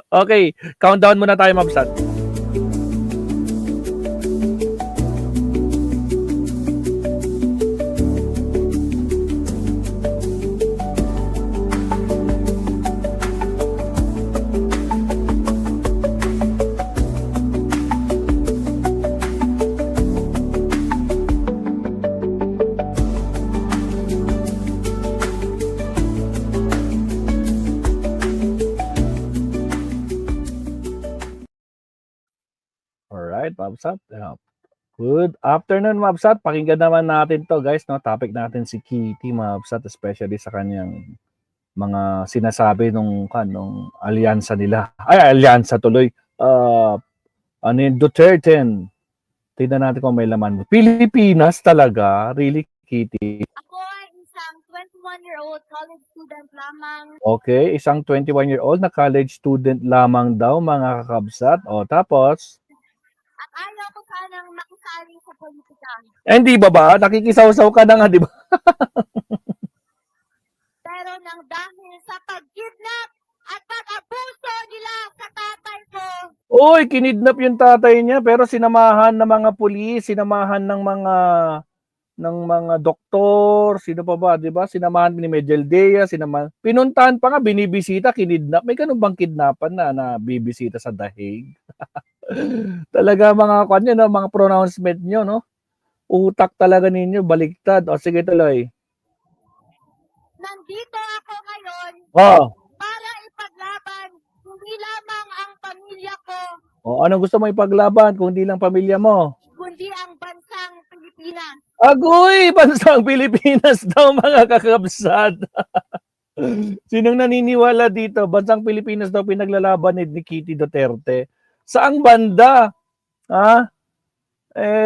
Okay, countdown muna tayo, Mabsat. Alright, Mabsat. Good afternoon, Mabsat. Pakinggan naman natin to, guys. No? Topic natin si Kitty, Mabsat, especially sa kanyang mga sinasabi nung alyansa nila. Ay, alyansa tuloy. Ano yun, Duterte. Tignan natin kung may laman. Pilipinas talaga? Really, Kitty? Ako ay isang 21-year-old college student lamang. Okay, isang 21-year-old na college student lamang daw, mga kakabsat. O, tapos? At ayaw ko sanang makisali sa politika. Hindi ba? Nakikisaw-saw ka na nga, di ba? Pero nang dahil sa pag-kidnap at pag-abuso nila sa tatay ko. Uy, kinidnap yung tatay niya pero sinamahan ng mga pulis, sinamahan ng mga doktor, sino pa ba, 'di ba? Sinamahan ni Medeldea, sinamahan. Pinuntahan pa nga, binibisita, kinidnap. May ganun bang kidnapan na bibisita sa Dahig? Talaga mga kanyo, no, mga pronouncement niyo, no? Utak talaga ninyo, baliktad. O sige, tuloy. Nandito ako ngayon para ipaglaban hindi lamang ang pamilya ko. O anong gusto mo ipaglaban kung hindi lang pamilya mo? Kundi ang bansang Pilipinas. Agoy! Bansang Pilipinas daw, mga kakabsat. Sinong naniniwala dito? Bansang Pilipinas daw pinaglalaban ni Kitty Duterte. Saang banda? Ha?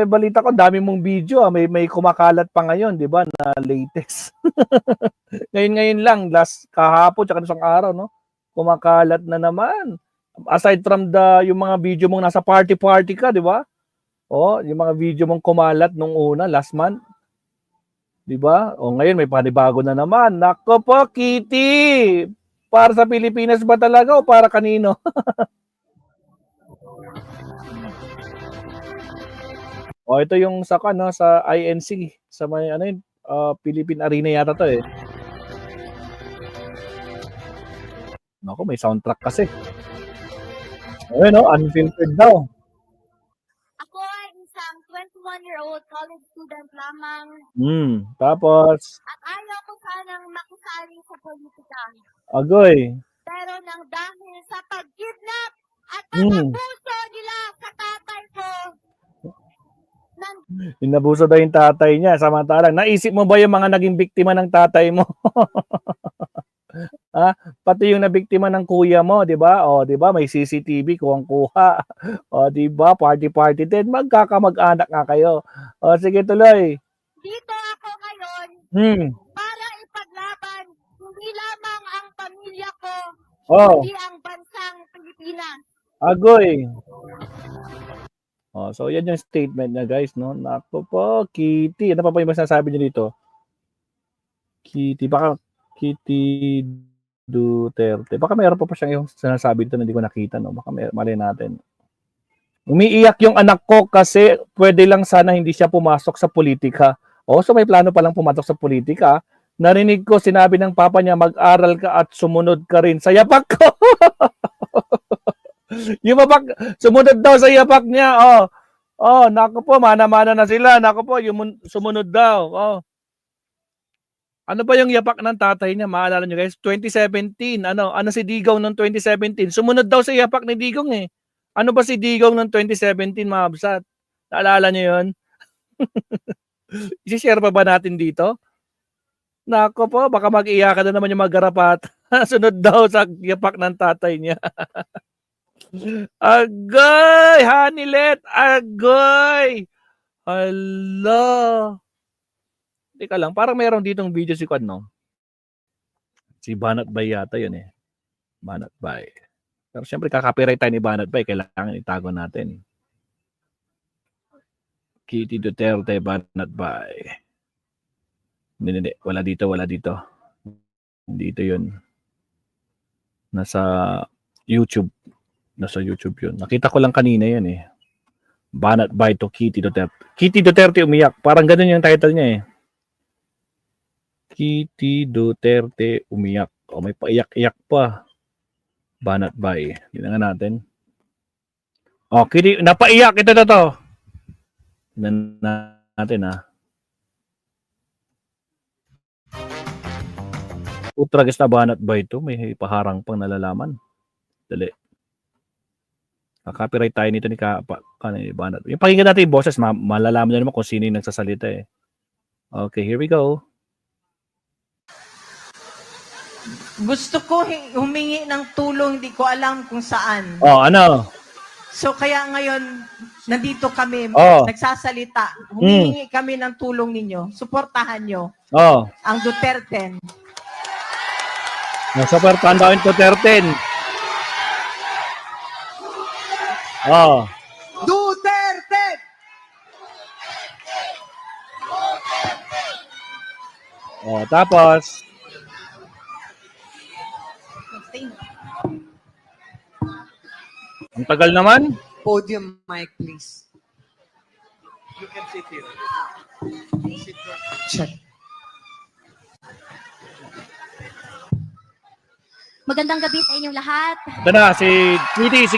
Balita ko, dami mong video. May kumakalat pa ngayon, di ba, na latest. Ngayon lang, last kahapon, tsaka isang araw, no? Kumakalat na naman. Aside from yung mga video mong nasa party ka, di ba? Yung mga video mong kumalat nung una, last month. Di ba? Ngayon may panibago na naman. Nako po, Kitty! Para sa Pilipinas ba talaga o para kanino? Ito yung sa INC, sa may Philippine Arena yata to eh. Nako, may soundtrack kasi. Unfiltered daw. Ako ay isang 21-year-old college student lamang. Tapos? At ayaw ko sanang makisali sa politika. Agoy. Pero nang dahil sa pag-kidnap at pag-abuso nila sa tatay ko. Inabuso daw yung tatay niya. Samantalang, naisip mo ba yung mga naging biktima ng tatay mo? Pati yung nabiktima ng kuya mo, 'di ba? 'Di ba? May CCTV kuha. 'Di ba? Party din. Magkakamag-anak nga kayo. Sige, tuloy. Dito ako ngayon para ipaglaban hindi lamang ang pamilya ko, kundi ang bansang Pilipinas. Agoy. So yan yung statement niya, guys, no? Nako po, Kitty. Ano pa yung masasabi niyo dito? Kitty, baka Kitty Duterte. Baka mayroon pa siyang yung sinasabi dito na hindi ko nakita, no? Baka mali natin. Umiiyak yung anak ko kasi pwede lang sana hindi siya pumasok sa politika. So may plano pa lang pumasok sa politika. Narinig ko, sinabi ng papa niya, mag-aral ka at sumunod ka rin sa yapak ko. Yung yapak, sumunod daw sa yapak niya. Nako po, mana-mana na sila. Nako po, yung sumunod daw. Ano ba yung yapak ng tatay niya? Maalala nyo, guys? 2017. Ano si Digong noong 2017? Sumunod daw sa yapak ni Digong eh. Ano ba si Digong noong 2017, mga absat? Naalala nyo yun? Isi-share pa ba natin dito? Nako po, baka mag-iyakan na naman yung mag-garapat. Sunod daw sa yapak ng tatay niya. Agoy! Hanilet! Agoy! Hala! Teka lang, parang meron ditong video si no? Si Banat Bay yata yun eh. Banat Bay. Pero syempre kakapiright tayo ni Banat Bay. Kailangan itago natin. Kitty Duterte, Banat Bay. Hindi. Wala dito. Dito yun. Nasa YouTube. Nasa YouTube yun. Nakita ko lang kanina yan eh. Banat by to Kitty Duterte. Kitty Duterte umiyak. Parang ganun yung title niya eh. Kitty Duterte umiyak. O may paiyak-iyak pa. Banat by. Tingnan natin. O, Kitty, napaiyak. Ito na to. Tingnan natin ha. Utragas na banat by to. May paharang pang nalalaman. Dali. Copyright tayo nito ni Banat. Yung pakinggan natin yung boses, malalaman na naman kung sino yung nagsasalita eh. Okay, here we go. Gusto ko humingi ng tulong, hindi ko alam kung saan. Oh, ano? So kaya ngayon, nandito kami, Oh. nagsasalita. Humingi kami ng tulong ninyo. Suportahan nyo Oh, ang Duterte. nasuportahan daw yung Duterte. Oh. Duterte! Oh, tapos ang tagal naman. Podium mic, please. You can sit here. Check. Magandang gabi sa inyong lahat. Ito na, si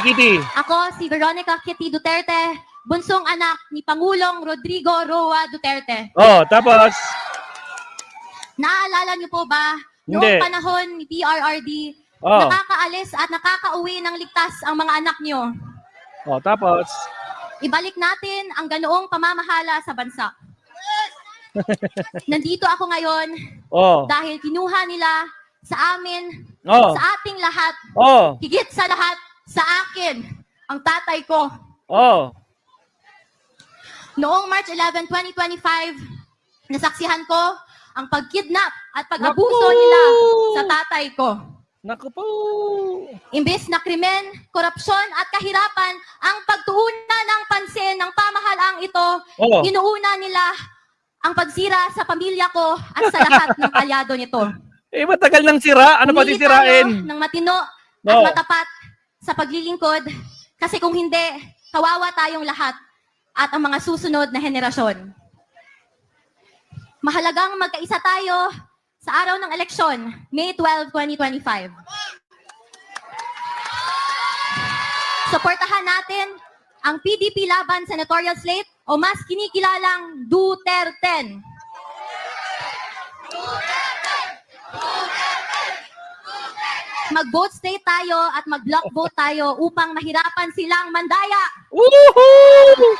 Kitty. Ako si Veronica Kitty Duterte, bunsong anak ni Pangulong Rodrigo Roa Duterte. Oh, tapos Naaalala niyo po ba, Hindi. noong panahon ni PRRD, oh, nakakaalis at nakakauwi ng ligtas ang mga anak niyo. oh, tapos Ibalik natin ang ganoong pamamahala sa bansa. Nandito ako ngayon oh, dahil kinuha nila sa amin, oh, sa ating lahat, oh, higit sa lahat, sa akin, ang tatay ko. oh, Noong March 11, 2025, nasaksihan ko ang pagkidnap at pag-abuso Naku! nila sa tatay ko. naku po. Imbes na krimen, korupsyon at kahirapan ang pagtuunan ng pansin ng pamahalaang ito, Oh, inuuna nila ang pagsira sa pamilya ko at sa lahat ng kalyado nito. eh matagal nang sira. Ano pa Pumili sisirain? tayo ng matino at No. matapat sa paglilingkod kasi kung hindi, kawawa tayong lahat at ang mga susunod na henerasyon. Mahalagang magkaisa tayo sa araw ng eleksyon, May 12, 2025. Suportahan natin ang PDP laban senatorial slate o mas kinikilalang Duterte. Mag-vote stay tayo at mag-block vote tayo upang mahirapan silang mandaya. Woohoo!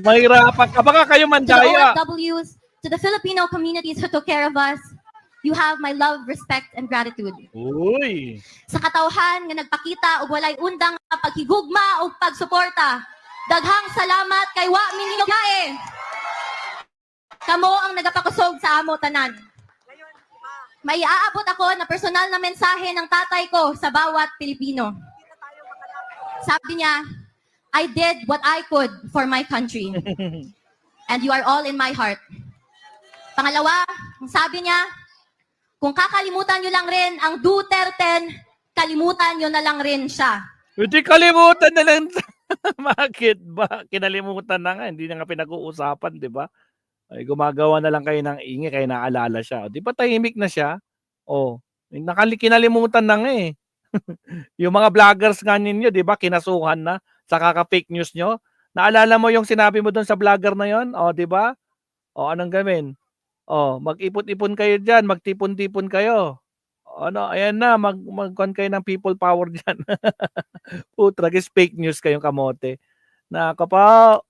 Mahirapan ka. Baka kayo To the mandaya. OFWs, to the Filipino communities who took care of us, you have my love, respect, and gratitude. Uy. Sa katawhan nga nagpakita og walay undang nga paghigugma o pagsuporta. Daghang salamat kay wa minhinugae. Kamo ang nagapakusog sa amo tanan. May aabot ako na personal na mensahe ng tatay ko sa bawat Pilipino. Sabi niya, I did what I could for my country. And you are all in my heart. Pangalawa, ang sabi niya, kung kakalimutan nyo lang rin ang Duterte, kalimutan nyo na lang rin siya. Hindi kalimutan na lang. Bakit ba? Kinalimutan na nga. Hindi na nga pinag-uusapan, di ba? Ay, gumagawa na lang kayo ng ingay kaya naalala siya. Di ba tahimik na siya? Oh, kinalimutan na nga eh. Yung mga vloggers nga ninyo, di ba? Kinasuhan na sa kaka-fake news nyo. Naalala mo yung sinabi mo doon sa vlogger na yon? Oh, di ba? Oh, anong gawin? Oh, mag-ipon-ipon kayo diyan, magtipon-tipon kayo. Ano, ayan na, mag-con kayo ng people power diyan. Putra, fake news kayong kamote. Nakapa.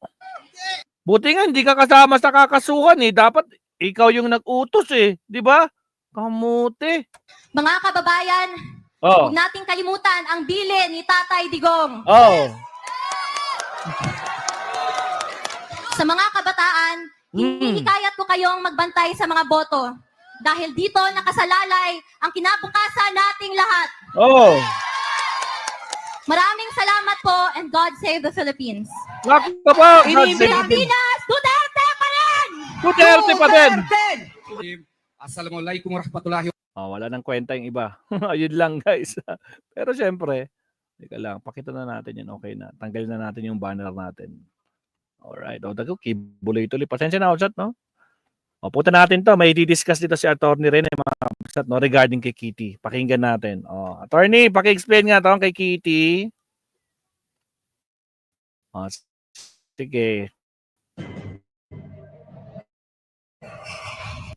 Buti nga hindi ka kasama sa kakasuhan eh. Dapat ikaw yung nag-utos eh, 'di ba? Kamote. Mga kababayan, Oh. huwag nating kalimutan ang bili ni Tatay Digong. Oh. Sa mga kabataan, hinihikayat ko kayong magbantay sa mga boto. Dahil dito nakasalalay ang kinabukasan nating lahat. Oh. Maraming salamat po and God save the Philippines. Nakapa. Pilipinas, Duterte pa rin! Duterte pa din. Assalamualaikum warahmatullahi Oh, wala nang kwenta yung iba. Ayun lang guys. Pero syempre, Teka lang, pakita na natin yan. Okay na. Tanggalin na natin yung banner natin. Alright. O, dago, kibuloy-tuloy. Pasensya na, chat, no? O, punta natin to. May di-discuss dito si Attorney Rene, mga chat, no? Regarding kay Kitty. Pakinggan natin. O, Attorney, paki-explain nga to kay Kitty. O, sige.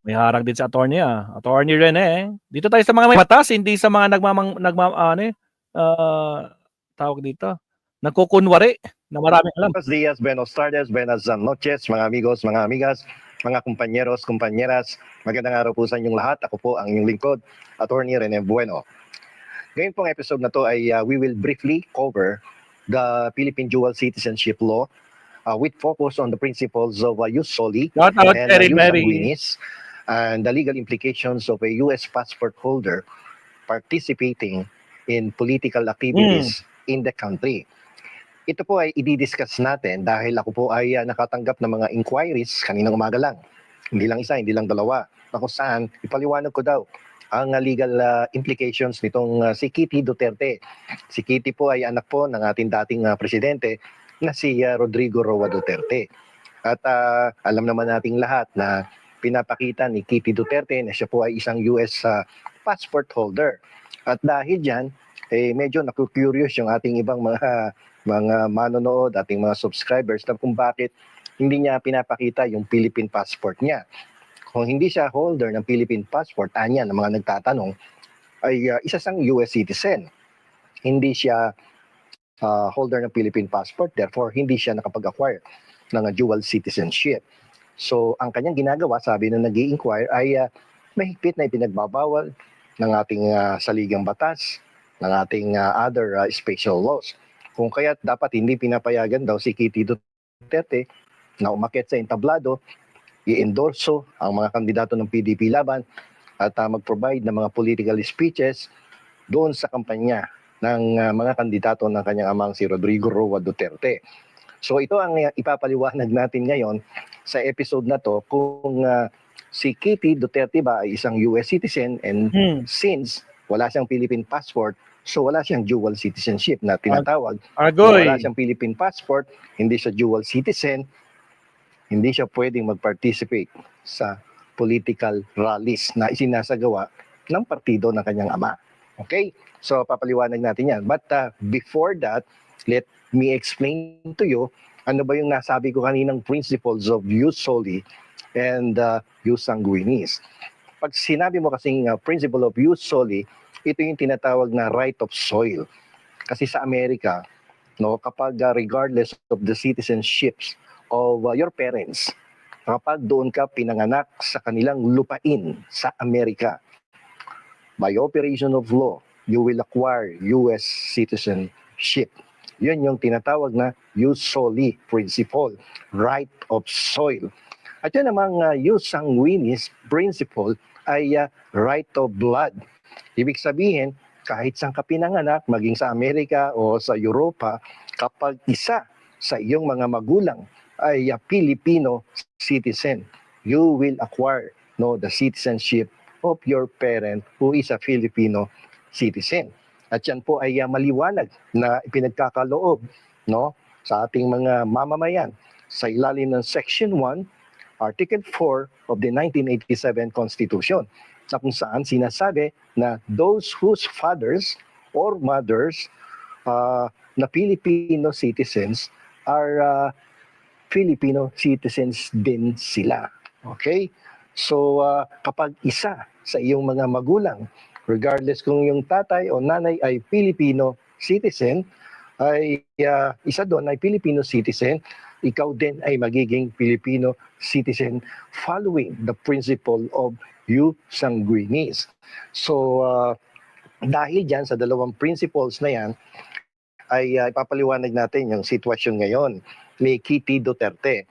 May harang din sa attorney Attorney Rene. Dito tayo sa mga may batas, hindi sa mga tawag dito. Nagkukunwari na maraming alam. Buenos días, buenos tardes, buenas noches, mga amigos, mga amigas, mga kumpanyeros, kumpanyeras. Magandang araw po sa inyong lahat. Ako po ang inyong lingkod, Attorney Rene Bueno. Ngayon pong episode na to ay we will briefly cover the Philippine Dual Citizenship Law with focus on the principles of jus soli Shout out, and Terry jus Mary. sanguinis and the legal implications of a U.S. passport holder participating in political activities in the country. Ito po ay i-discuss natin dahil ako po ay nakatanggap ng mga inquiries kaninang umaga lang. Hindi lang isa, hindi lang dalawa. Na kung saan, ipaliwanag ko daw ang legal implications nitong si Kitty Duterte. Si Kitty po ay anak po ng ating dating presidente na si Rodrigo Roa Duterte. At alam naman nating lahat na pinapakita ni Kitty Duterte na siya po ay isang US passport holder. At dahil dyan, medyo naku-curious yung ating ibang mga manonood, ating mga subscribers na kung bakit hindi niya pinapakita yung Philippine passport niya. Kung hindi siya holder ng Philippine passport, anya ng mga nagtatanong, ay isa siyang US citizen. Hindi siya holder ng Philippine passport, therefore hindi siya nakapag-acquire ng dual citizenship. So ang kanyang ginagawa, sabi na nag-i-inquire, ay mahigpit na ipinagbabawal ng ating saligang batas, ng ating other special laws. Kung kaya dapat hindi pinapayagan daw si Kitty Duterte na umakyat sa entablado, i-endorso ang mga kandidato ng PDP laban at mag-provide ng mga political speeches doon sa kampanya ng mga kandidato ng kanyang amang si Rodrigo Roa Duterte. So ito ang ipapaliwanag natin ngayon sa episode na to kung si Kitty Duterte ba ay isang US citizen and since wala siyang Philippine passport, so wala siyang dual citizenship na tinatawag. Agoy! Wala siyang Philippine passport, hindi siya dual citizen, hindi siya pwedeng mag-participate sa political rallies na isinasagawa ng partido ng kanyang ama. Okay? So papaliwanag natin yan. But before that, let me explain to you ano ba yung nasabi ko kaninang principles of jus soli and jus sanguinis. Pag sinabi mo kasing principle of jus soli, ito yung tinatawag na right of soil. Kasi sa Amerika, no, kapag regardless of the citizenships of your parents, kapag doon ka pinanganak sa kanilang lupain sa Amerika, by operation of law, you will acquire US citizenship. Yun yung tinatawag na jus soli principle, right of soil. At yun namang jus sanguinis principle ay right of blood. Ibig sabihin, kahit saan ka pinanganak, maging sa Amerika o sa Europa, kapag isa sa iyong mga magulang ay Filipino citizen, you will acquire the citizenship of your parent who is a Filipino citizen. At yan po ay maliwanag na ipinagkakaloob sa ating mga mamamayan sa ilalim ng Section 1, Article 4 of the 1987 Constitution, na kung saan sinasabi na those whose fathers or mothers na Filipino citizens are Filipino citizens din sila. Okay? So kapag isa sa iyong mga magulang, regardless kung yung tatay o nanay ay Filipino citizen, ay isa doon ay Filipino citizen, ikaw din ay magiging Filipino citizen following the principle of jus sanguinis. So dahil dyan sa dalawang principles na yan, ay ipapaliwanag natin yung sitwasyon ngayon ni Kitty Duterte.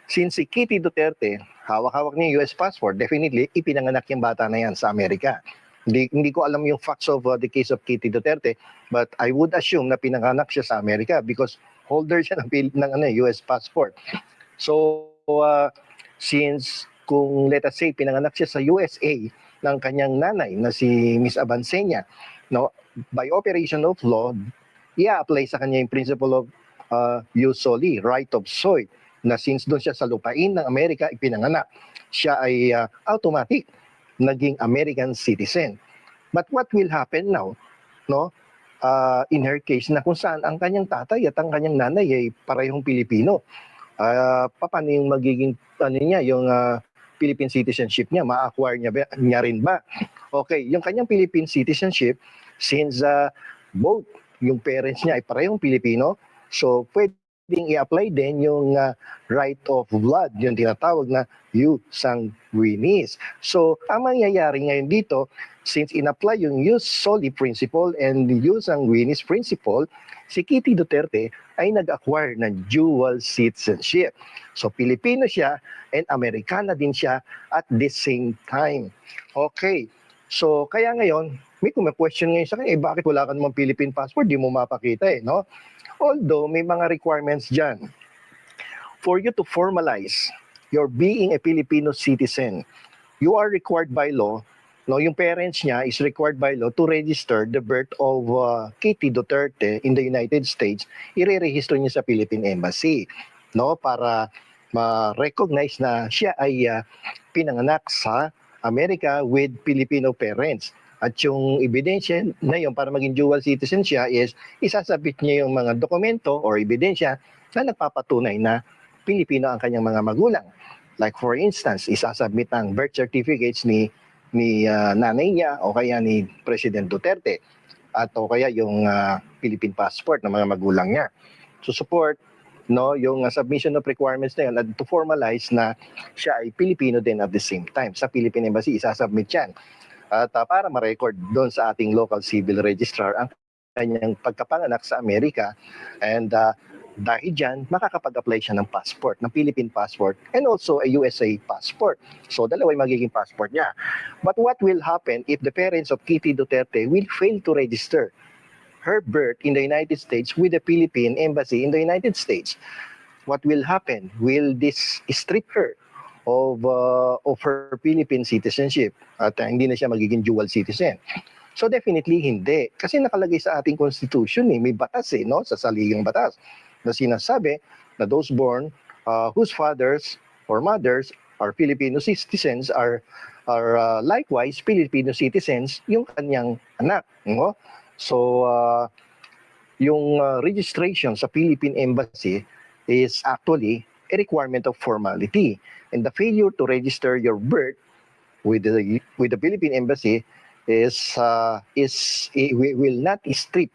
Since si Kitty Duterte, hawak-hawak niya yung US passport, definitely ipinanganak yung bata na yan sa Amerika. Hindi ko alam yung facts of the case of Kitty Duterte, but I would assume na pinanganak siya sa Amerika because holder siya ng US passport. So, since kung let us say pinanganak siya sa USA ng kanyang nanay na si Miss Abansenia, by operation of law, i-apply sa kanya yung principle of jus soli, right of soil, na since doon siya sa lupain ng Amerika ipinanganak, siya ay automatic naging American citizen. But what will happen now, no? In her case na kung saan ang kanyang tatay at ang kanyang nanay ay parehong Pilipino. Paano yung magiging niya, yung Philippine citizenship niya, ma-acquire niya rin ba? Okay, yung kanyang Philippine citizenship, since both yung parents niya ay parehong Pilipino, so pwedeng i-apply din yung right of blood, yung tinatawag na jus sanguinis. So, ang mangyayari ngayon dito, since in-apply yung jus soli principle and jus sanguinis principle, si Kitty Duterte ay nag-acquire ng dual citizenship. So, Pilipino siya and Amerikana din siya at the same time. Okay. So, kaya ngayon, may question ngayon sa kanya, bakit wala ka namang Philippine passport? Di mo mapakita no? Although, may mga requirements dyan. For you to formalize your being a Filipino citizen, you are required by law, no, yung parents niya is required by law to register the birth of Kitty Duterte in the United States. Ire-register niya sa Philippine Embassy, no, para ma-recognize na siya ay pinanganak sa Amerika with Filipino parents. At yung ebidensya na yun para maging dual citizen siya is isasabit niya yung mga dokumento or ebidensya na nagpapatunay na Pilipino ang kanyang mga magulang. Like for instance, isasubmit ang birth certificates ni nanay niya o kaya ni President Duterte at o kaya yung Philippine passport ng mga magulang niya. To support yung submission of requirements na yun at to formalize na siya ay Pilipino din at the same time. Sa Philippine Embassy, isasubmit yan. At para ma-record doon sa ating local civil registrar ang kanyang pagkapanganak sa Amerika, and dahil dyan, makakapag-apply siya ng passport, ng Philippine passport, and also a USA passport. So, dalawa yung magiging passport niya. But what will happen if the parents of Kitty Duterte will fail to register her birth in the United States with the Philippine Embassy in the United States? What will happen? Will this strip her of her Philippine citizenship at hindi na siya magiging dual citizen? So definitely hindi. Kasi nakalagay sa ating constitution, may batas no? Sa saligang batas na sinasabi na those born whose fathers or mothers are Filipino citizens are likewise Filipino citizens yung kanyang anak. No? So yung registration sa Philippine Embassy is actually a requirement of formality. And the failure to register your birth with the Philippine Embassy will not strip,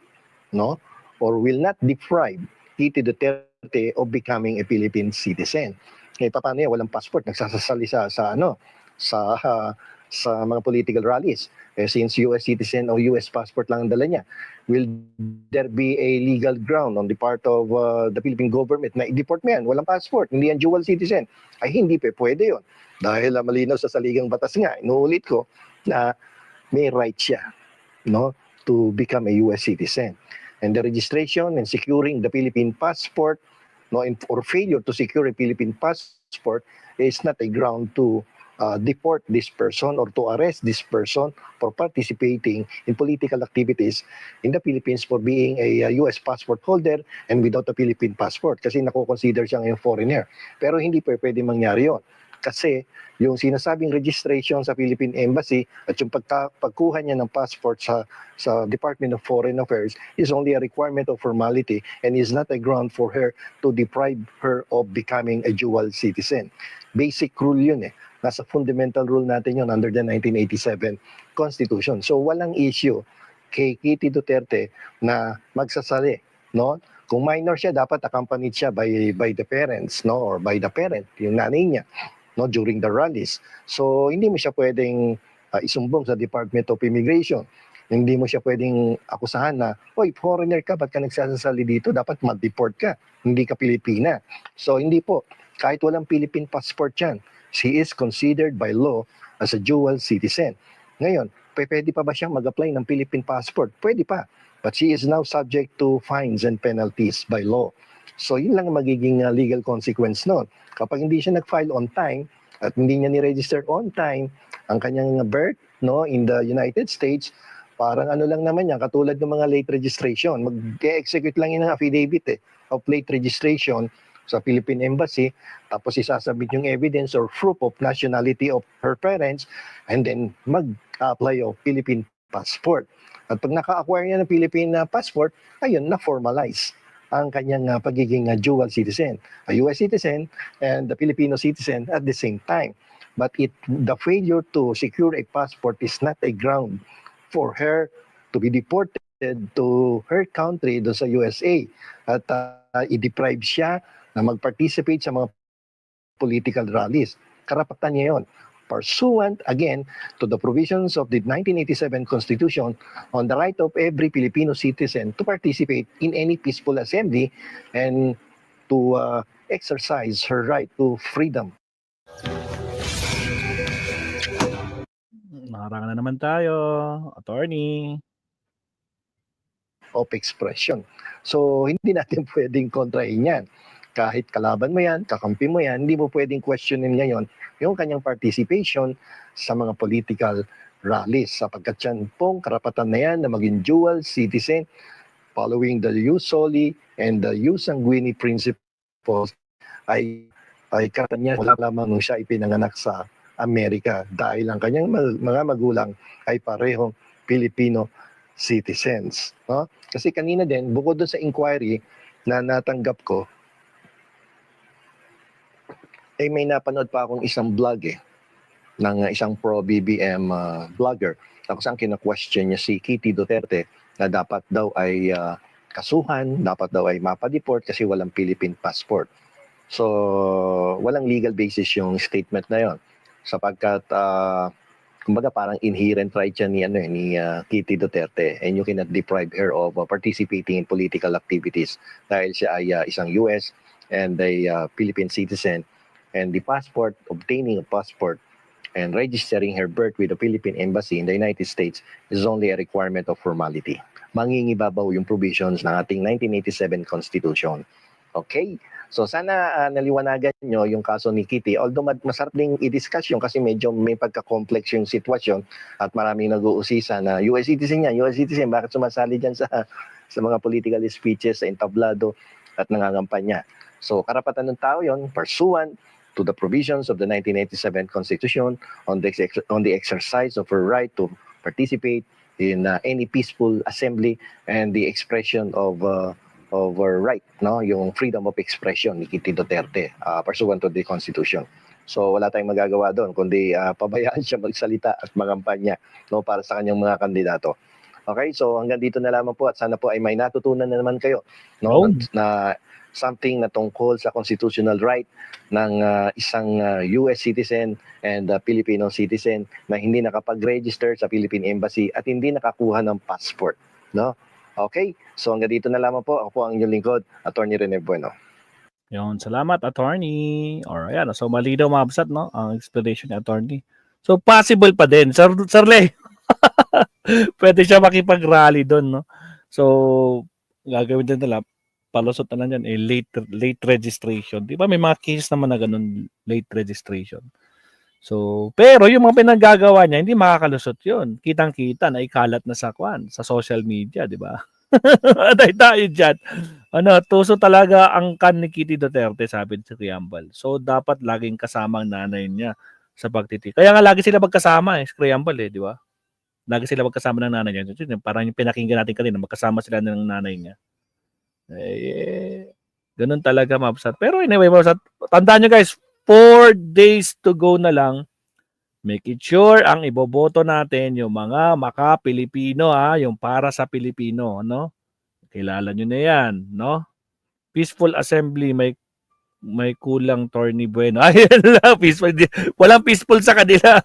no, or will not deprive Kitty Duterte of becoming a Philippine citizen. Paano yan? Walang passport, nagsasasali sa mga political rallies. Since US citizen o US passport lang ang dala niya, will there be a legal ground on the part of the Philippine government na i-deport mo yan? Walang passport, hindi yan dual citizen. Ay hindi pwede yun. Dahil malinaw sa saligang batas nga, inuulit ko na may right siya, no, to become a US citizen. And the registration and securing the Philippine passport, no, or failure to secure a Philippine passport is not a ground to deport this person or to arrest this person for participating in political activities in the Philippines for being a US passport holder and without a Philippine passport kasi nako-consider siya ngayong foreigner. Pero hindi pwede mangyari yon. Kasi yung sinasabing registration sa Philippine Embassy at yung pagkuha niya ng passport sa Department of Foreign Affairs is only a requirement of formality and is not a ground for her to deprive her of becoming a dual citizen. Basic rule yun Nasa fundamental rule natin yun under the 1987 Constitution. So walang issue kay Kitty Duterte na magsasali, no? Kung minor siya, dapat accompanied siya by the parents, no, or by the parent, yung nanay niya, no, during the rallies. So hindi mo siya pwedeng isumbong sa Department of Immigration. Hindi mo siya pwedeng akusahan na, oy, foreigner ka, ba't ka nagsasali dito? Dapat ma-deport ka. Hindi ka Pilipina. So hindi po. Kahit walang Philippine passport yan, she is considered by law as a dual citizen. Ngayon, pwede pa ba siyang mag-apply ng Philippine passport? Pwede pa. But she is now subject to fines and penalties by law. So yun lang ang magiging legal consequence nun. Kapag hindi siya nag-file on time at hindi niya ni-register on time ang kanyang birth, no, in the United States, Parang ano lang naman yan, katulad ng mga late registration. Mag-execute lang yun ng affidavit of late registration sa Philippine Embassy, tapos isasubmit yung evidence or proof of nationality of her parents, and then mag-apply of Philippine passport. At pag naka-acquire niya ng Philippine passport, ayun, na-formalize ang kanyang pagiging dual citizen, a US citizen and the Filipino citizen at the same time. But the failure to secure a passport is not a ground for her to be deported to her country do sa USA at i-deprive siya na mag-participate sa mga political rallies. Karapatan niya yun. Pursuant, again, to the provisions of the 1987 Constitution on the right of every Filipino citizen to participate in any peaceful assembly and to exercise her right to freedom. Nakarangan na naman tayo, attorney. Of expression. So, hindi natin pwedeng kontrahin yan. Kahit kalaban mo yan, kakampi mo yan, hindi mo pwedeng questionin ngayon yung kanyang participation sa mga political rallies. Sapagkat yan pong karapatan na yan na maging dual citizen following the jus soli and the jus sanguinis principles ay karapatan niya wala lamang nung siya ipinanganak sa Amerika dahil ang kanyang mga magulang ay parehong Filipino citizens. No? Kasi kanina din, bukod doon sa inquiry na natanggap ko, ay may napanood pa akong isang vlog ng isang pro-BBM vlogger. Tapos ang kina-question niya si Kitty Duterte na dapat daw ay kasuhan, dapat daw ay mapadeport kasi walang Philippine passport. So, walang legal basis yung statement na yon. Sapagkat kumbaga parang inherent right yan ni Kitty Duterte, and you cannot deprive her of participating in political activities dahil siya ay isang US and a Philippine citizen, and the passport, obtaining a passport and registering her birth with the Philippine Embassy in the United States is only a requirement of formality. Mangingibabaw yung provisions ng ating 1987 Constitution. Okay? So sana naliwanagan nyo yung kaso ni Kitty. Although masarap ding i-discuss yun kasi medyo may pagka-complex yung sitwasyon at maraming nag-uusisa na US citizen yan, US citizen, bakit sumasali dyan sa mga political speeches, sa entablado at nangangampanya. So karapatan ng tao yon pursuant to the provisions of the 1987 Constitution on the exercise of her right to participate in any peaceful assembly and the expression of our right, no, yung freedom of expression ni Kitty Duterte pursuant to the Constitution. So wala tayong magagawa doon kundi pabayaan siya magsalita at magampanya, no, para sa kanyang mga kandidato. Okay, so hanggang dito na lamang po at sana po ay may natutunan na naman kayo, no, na something na tungkol sa constitutional right ng isang US citizen and Filipino citizen na hindi nakapag-register sa Philippine Embassy at hindi nakakuha ng passport, no? Okay, so hanggang dito na lamang po. Ako po ang inyong lingkod, Attorney Rene Bueno. Yun, salamat, attorney. Or ayan, so mali daw mabsat, no, ang explanation ni attorney. So possible pa din, Sir Le. Pwede siya makipag-rally doon, no? So gagawin din nila, palusot na lang yan, late registration. Di ba may mga cases naman na ganun, late registration. So, pero yung mga pinanggagawa niya, hindi makakalusot yun. Kitang-kita na ikalat na sa sa social media, di ba? Atay tayo dyan. Tuso talaga ang kan ni Kitty Duterte, sabi si Kriambal. So, dapat laging kasama ang nanay niya sa pagtitik. Kaya nga lagi sila magkasama, si Kriambal, di ba? Lagi sila magkasama ng nanay niya. Parang yung pinakinggan natin kanina, magkasama sila ng nanay niya. Ganun talaga, Mabsat. Pero anyway, Mabsat, tandaan nyo guys, 4 days to go na lang. Make it sure ang iboboto natin yung mga maka-Pilipino, yung para sa Pilipino, no? Kilala nyo na yan, no? Peaceful Assembly, may kulang Torny Bueno. Ayun lang, peaceful. Walang peaceful sa kanila.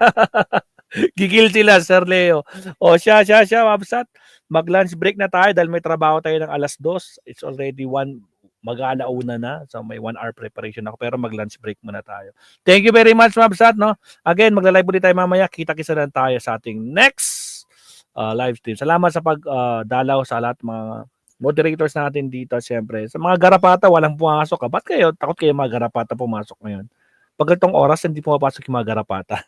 Gigil sila, Sir Leo. O siya, Mabsat. Mag-lunch break na tayo dahil may trabaho tayo ng 2:00. It's already mag-aalauna na. So may 1 hour preparation ako. Pero mag-lunch break muna tayo. Thank you very much, Mabsat. No? Again, magla-live ulit tayo mamaya. Kita-kisa na tayo sa ating next live stream. Salamat sa pagdalaw sa lahat mga moderators natin dito. Siyempre, sa mga garapata, walang pumasok. Ba't kayo? Takot kayo mga garapata pumasok ngayon? Pag itong oras, hindi pumapasok yung mga garapata.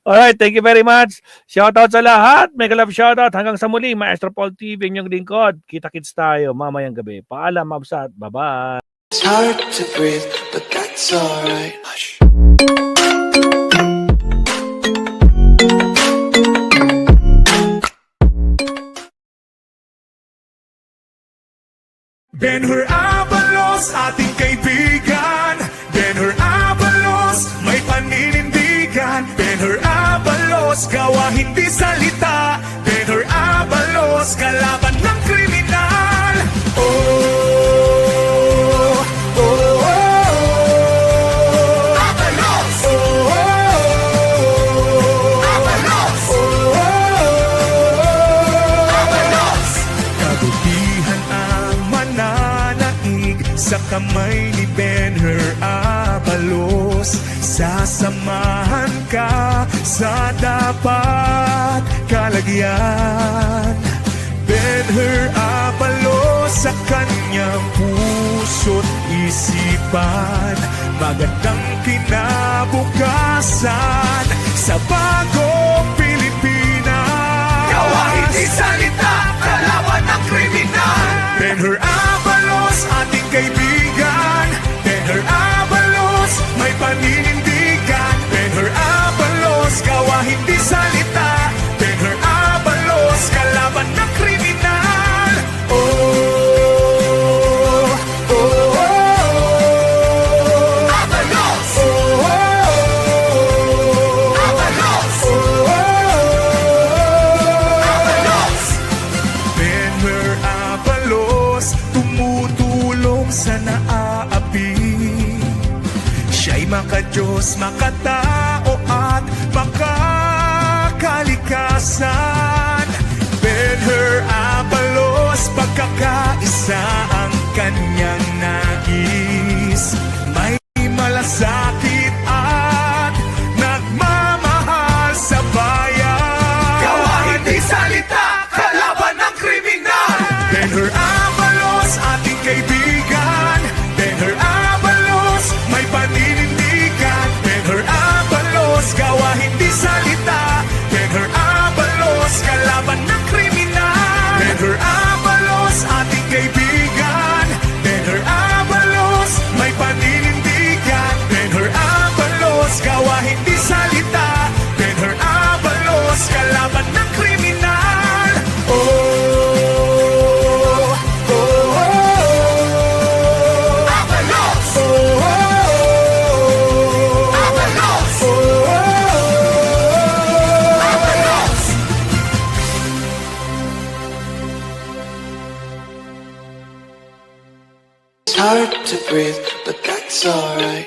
Alright, thank you very much. Shoutout sa lahat. Mega love shoutout. Hanggang sa muli, Maestro Paul TV, inyong lingkod. Kita-kits tayo mamayang gabi. Paalam, mabsat. Bye-bye. It's hard to breathe, but that's alright. Hush. Benhur Abalos, ating kaibigan. Benhur Abalos, may paninindigan. Benhur Abalos, gawa hindi salita. Benhur Abalos, kalaban ng kriminal. Oh, oh, oh, oh. Abalos! Oh, oh, oh. Abalos! Oh, oh, oh. Abalos! Kabutihan ang mananaig sa kamay ni Benhur Abalos. Sasamahan ka sa dapat kalagyan. Benhur Abalos sa kanyang puso't isipan. Magandang kinabukasan sa bagong Pilipinas. Gawa hindi salita, kalaban ng kriminal. Benhur Abalos, ating kaibigan. Benhur Abalos, may paninindigan. Benhur Abalos, gawa hindi salita. Benhur Abalos, kalaban ng kriminal. Oh, oh, oh, oh. Abalos! Oh, oh, oh. Abalos! Oh, oh, oh. Abalos! Benhur Abalos, tumutulong sa naaapi. Siya'y makadiyos, makatao at makakalikasan. Benhur Abalos, pagkakaisa ang kanyang nais. May malasakit at nagmamahal sa bayan. Gawa hindi salita, kalaban ng kriminal. Benhur Abalos, ating kaibigan. Benhur Abalos, may paninindigan. Benhur Abalos, gawa hindi salita. Benhur Abalos, kalaban ng kriminal. Benhur Abalos, ating kaibigan. Benhur Abalos, may paninindigan. Benhur Abalos, gawa hindi salita. Benhur Abalos, kalaban ng kriminal. Oh, oh, oh, oh. Abalos! Oh, oh, oh. Abalos! Oh, oh, oh. Abalos! It's hard to breathe, but that's alright.